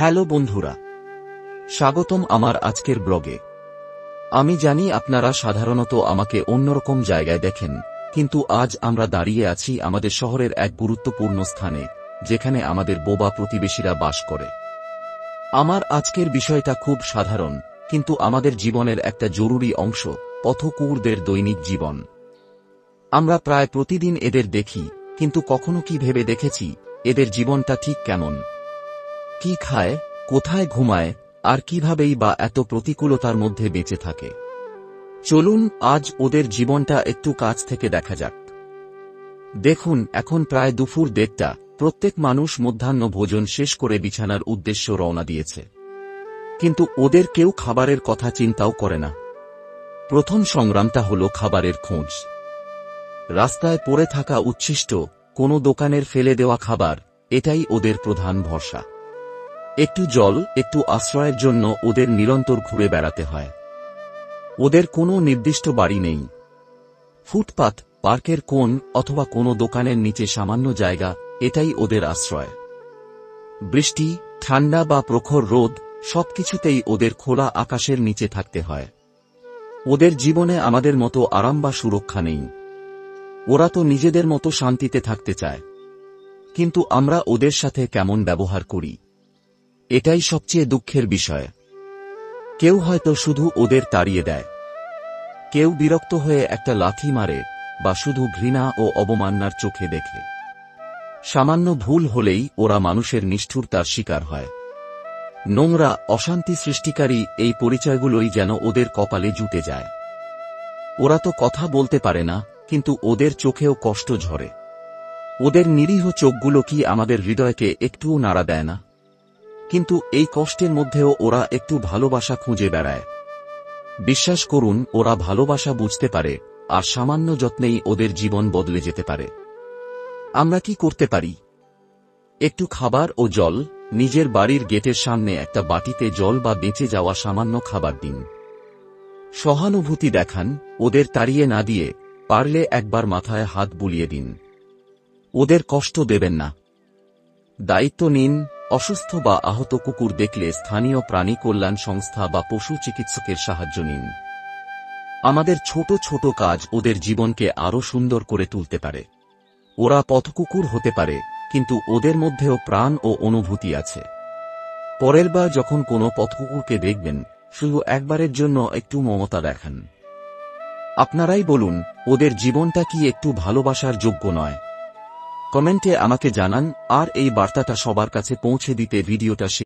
Hello বন্ধুরা, স্বাগতম আমার আজকের ব্লগে। আমি জানি আপনারা সাধারণত আমাকে অন্যরকম জায়গায় দেখেন, কিন্তু আজ আমরা দাঁড়িয়ে আছি আমাদের শহরের এক গুরুত্বপূর্ণ স্থানে, যেখানে আমাদের বোবা প্রতিবেশীরা বাস করে। আমার আজকের বিষয়টা খুব সাধারণ, কিন্তু আমাদের জীবনের একটা জরুরি অংশ, পথকুকুরদের দৈনিক জীবন। আমরা প্রায় প্রতিদিন এদের দেখি, কিন্তু কখনো কি ভেবে দেখেছি এদের জীবনটা ঠিক কেমন? কি খায়, কোথায় ঘুমায়, আর কিভাবেই বা এত প্রতিকূলতার মধ্যে বেঁচে থাকে? চলুন আজ ওদের জীবনটা একটু কাছ থেকে দেখা যাক। দেখুন, এখন প্রায় দুপুর 1:30। প্রত্যেক মানুষ মধ্যাহ্ন ভোজন শেষ করে বিছানার উদ্দেশ্য রওনা দিয়েছে, কিন্তু ওদের কেউ খাবারের কথা চিন্তাও করে না। প্রথম সংগ্রামটা হলো খাবারের খোঁজ। রাস্তায় পড়ে থাকা উচ্ছিষ্ট, কোনো দোকানের ফেলে দেওয়া খাবার, এটাই ওদের প্রধান ভরসা। একটু জল, একটু আশ্রয়ের জন্য ওদের নিরন্তর ঘুরে বেড়াতে হয়। ওদের কোনো নির্দিষ্ট বাড়ি নেই। ফুটপাত, পার্কের কোণ অথবা কোনো দোকানের নিচে সামান্য জায়গা, এটাই ওদের আশ্রয়। বৃষ্টি, ঠান্ডা বা প্রখর রোদ, সবকিছুতেই ওদের খোলা আকাশের নিচে থাকতে হয়। ওদের জীবনে আমাদের মতো আরাম বা সুরক্ষা নেই। ওরা তো নিজেদের মতো শান্তিতে থাকতে চায়, কিন্তু আমরা ওদের সাথে কেমন ব্যবহার করি, এটাই সবচেয়ে দুঃখের বিষয়। কেউ হয়তো শুধু ওদের তাড়িয়ে দেয়, কেউ বিরক্ত হয়ে একটা লাথি মারে, বা শুধু ঘৃণা ও অবমাননার চোখে দেখে। সামান্য ভুল হলেই ওরা মানুষের নিষ্ঠুরতার শিকার হয়। নোংরা, অশান্তি সৃষ্টিকারী এই পরিচয়গুলোই যেন ওদের কপালে জুটে যায়। ওরা তো কথা বলতে পারে না, কিন্তু ওদের চোখেও কষ্ট ঝরে। ওদের নিরীহ চোখগুলো কি আমাদের হৃদয়কে একটুও নাড়া দেয় না? কিন্তু এই কষ্টের মধ্যেও ওরা একটু ভালোবাসা খুঁজে বেড়ায়। বিশ্বাস করুন, ওরা ভালোবাসা বুঝতে পারে, আর সামান্য যত্নেই ওদের জীবন বদলে যেতে পারে। আমরা কি করতে পারি? একটু খাবার ও জল, নিজের বাড়ির গেটের সামনে একটা বাটিতে জল বা বেঁচে যাওয়া সামান্য খাবার দিন। সহানুভূতি দেখান, ওদের তাড়িয়ে না দিয়ে পারলে একবার মাথায় হাত বুলিয়ে দিন। ওদের কষ্ট দেবেন না। দায়িত্ব নিন। অসুস্থ বা আহত কুকুর দেখলে স্থানীয় প্রাণী কল্যাণ সংস্থা বা পশু চিকিৎসকের সাহায্য নিন। আমাদের ছোট ছোট কাজ ওদের জীবনকে আরও সুন্দর করে তুলতে পারে। ওরা পথকুকুর হতে পারে, কিন্তু ওদের মধ্যেও প্রাণ ও অনুভূতি আছে। পরের বার যখন কোনো পথকুকুরকে দেখবেন, শুধু একবারের জন্য একটু মমতা দেখান। আপনারাই বলুন, ওদের জীবনটা কি একটু ভালোবাসার যোগ্য নয়? কমেন্টে আমাকে জানান, আর এই বার্তাটা সবার কাছে পৌঁছে দিতে ভিডিওটা